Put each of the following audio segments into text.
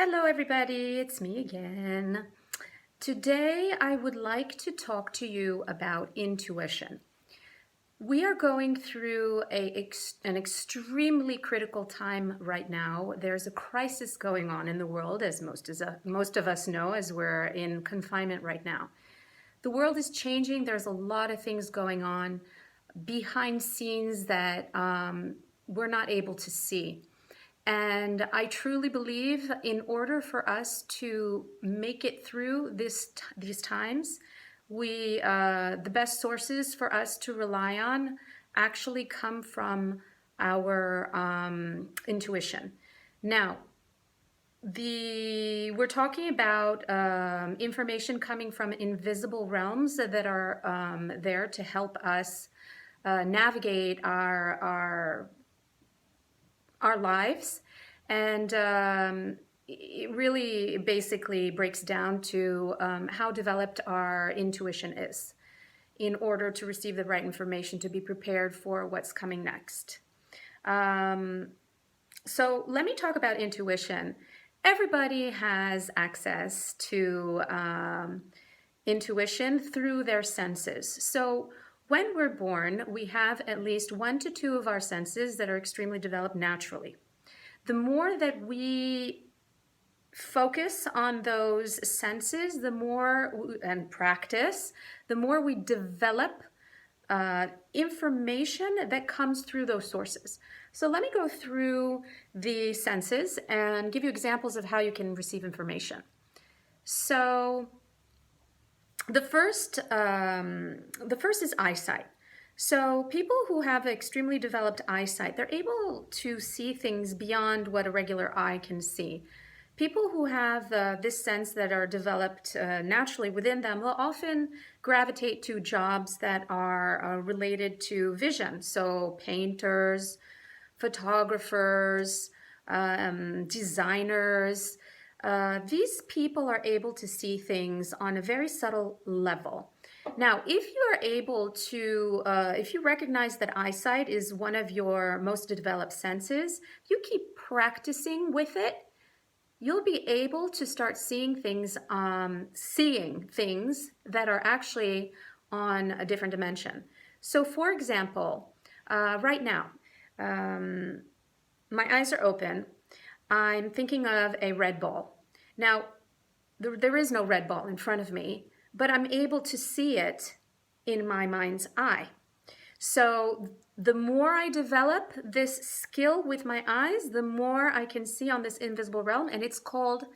Hello everybody, it's me again. Today I would like to talk to you about intuition. We are going through an extremely critical time right now. There's a crisis going on in the world, as most of us know, as we're in confinement right now. The world is changing. There's a lot of things going on behind scenes that we're not able to see. And I truly believe in order for us to make it through these times, the best sources for us to rely on actually come from our intuition. Now, we're talking about information coming from invisible realms that are there to help us navigate our lives, and it really basically breaks down to how developed our intuition is in order to receive the right information to be prepared for what's coming next. So let me talk about intuition. Everybody has access to intuition through their senses. So when we're born, we have at least 1 to 2 of our senses that are extremely developed naturally. The more that we focus on those senses, the more, and practice, the more we develop information that comes through those sources. So let me go through the senses and give you examples of how you can receive information. So the first is eyesight. So people who have extremely developed eyesight, they're able to see things beyond what a regular eye can see. People who have this sense that are developed naturally within them will often gravitate to jobs that are related to vision. So painters, photographers, designers. These people are able to see things on a very subtle level. Now, if you are able to, if you recognize that eyesight is one of your most developed senses, you keep practicing with it, you'll be able to start seeing things that are actually on a different dimension. So for example, right now, my eyes are open. I'm thinking of a red ball. Now, there is no red ball in front of me, but I'm able to see it in my mind's eye. So the more I develop this skill with my eyes, the more I can see on this invisible realm, and it's called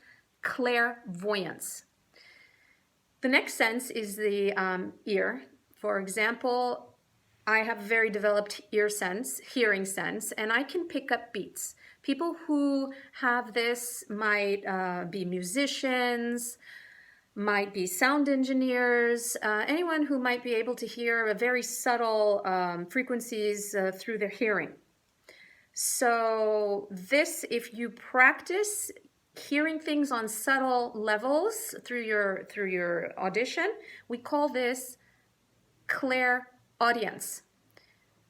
clairvoyance. The next sense is the ear. For example, I have a very developed hearing sense, and I can pick up beats. People who have this might be musicians, might be sound engineers, anyone who might be able to hear a very subtle frequencies through their hearing. So this, if you practice hearing things on subtle levels through your audition, we call this clairaudience.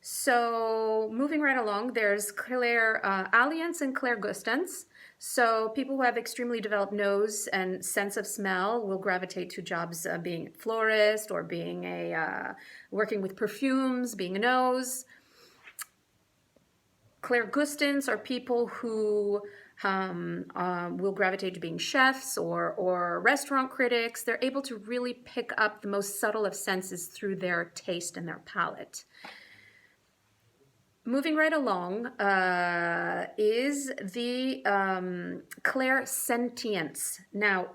So moving right along, there's clairalliance and clairgustance. So people who have extremely developed nose and sense of smell will gravitate to jobs being a florist or being working with perfumes, being a nose. Clairgustance are people who will gravitate to being chefs or restaurant critics. They're able to really pick up the most subtle of senses through their taste and their palate. Moving right along is the clairsentience. Now,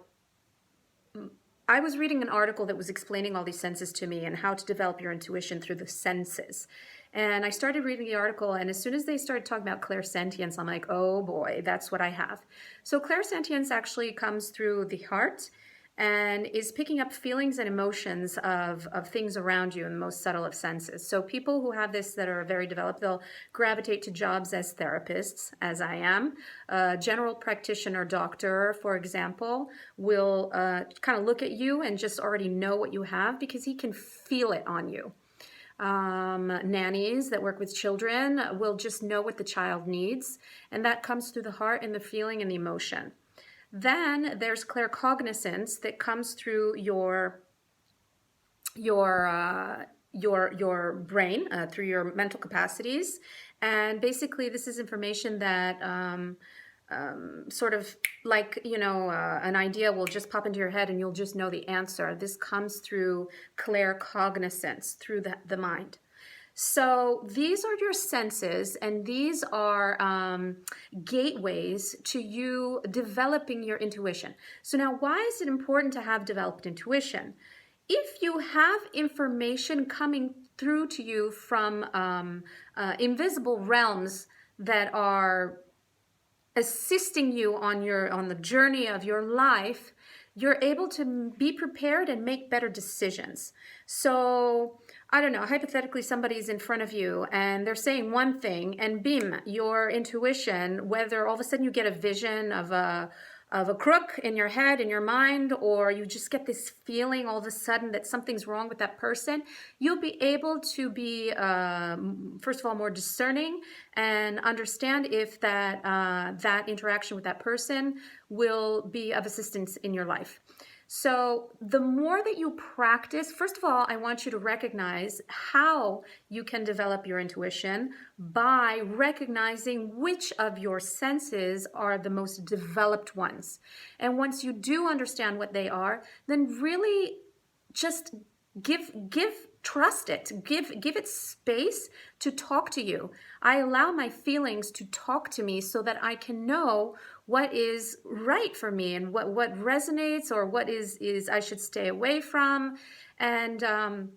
I was reading an article that was explaining all these senses to me and how to develop your intuition through the senses. And I started reading the article, and as soon as they started talking about clairsentience, I'm like, oh boy, that's what I have. So clairsentience actually comes through the heart and is picking up feelings and emotions of things around you in the most subtle of senses. So people who have this that are very developed, they'll gravitate to jobs as therapists, as I am. A general practitioner doctor, for example, will kind of look at you and just already know what you have because he can feel it on you. Nannies that work with children will just know what the child needs, and that comes through the heart and the feeling and the emotion. Then there's claircognizance that comes through your brain, through your mental capacities. And basically this is information that sort of like, an idea will just pop into your head and you'll just know the answer. This comes through claircognizance, through the mind. So these are your senses, and these are gateways to you developing your intuition. So now, why is it important to have developed intuition? If you have information coming through to you from invisible realms that are assisting you on the journey of your life, you're able to be prepared and make better decisions. So I don't know, hypothetically somebody's in front of you and they're saying one thing, and beam, your intuition, whether all of a sudden you get a vision of a crook in your head, in your mind, or you just get this feeling all of a sudden that something's wrong with that person, you'll be able to be, first of all, more discerning and understand if that interaction with that person will be of assistance in your life. So the more that you practice, first of all, I want you to recognize how you can develop your intuition by recognizing which of your senses are the most developed ones. And once you do understand what they are, then really just trust it, give it space to talk to you. I allow my feelings to talk to me so that I can know what is right for me and what resonates, or what is I should stay away from. And I'm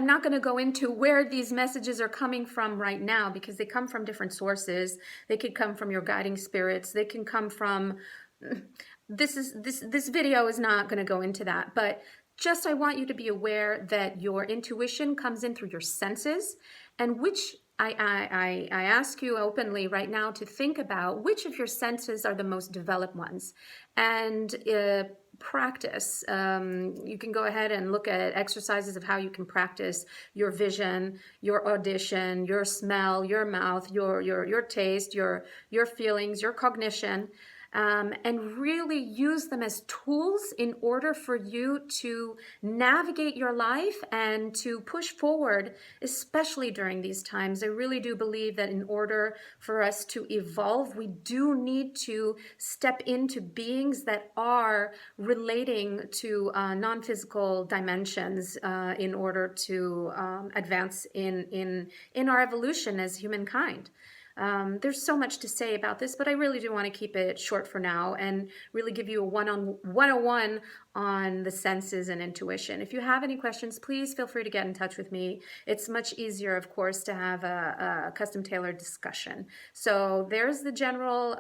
not going to go into where these messages are coming from right now, because they come from different sources. They could come from your guiding spirits. They can come from this video is not going to go into that, but just I want you to be aware that your intuition comes in through your senses, and which I ask you openly right now to think about which of your senses are the most developed ones, and practice. You can go ahead and look at exercises of how you can practice your vision, your audition, your smell, your mouth, your taste, your feelings, your cognition. And really use them as tools in order for you to navigate your life and to push forward, especially during these times. I really do believe that in order for us to evolve, we do need to step into beings that are relating to non-physical dimensions in order to advance in our evolution as humankind. There's so much to say about this, but I really do want to keep it short for now and really give you a 101 on the senses and intuition. If you have any questions, please feel free to get in touch with me. It's much easier, of course, to have a custom tailored discussion. So there's the general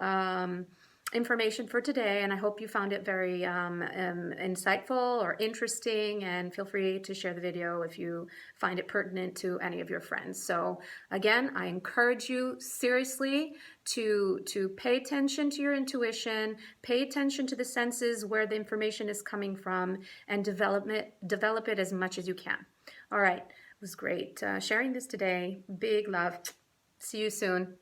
information for today, and I hope you found it very insightful or interesting, and feel free to share the video if you find it pertinent to any of your friends. So again, I encourage you seriously to pay attention to your intuition, pay attention to the senses where the information is coming from, and develop it as much as you can. All right, it was great sharing this today. Big love. See you soon.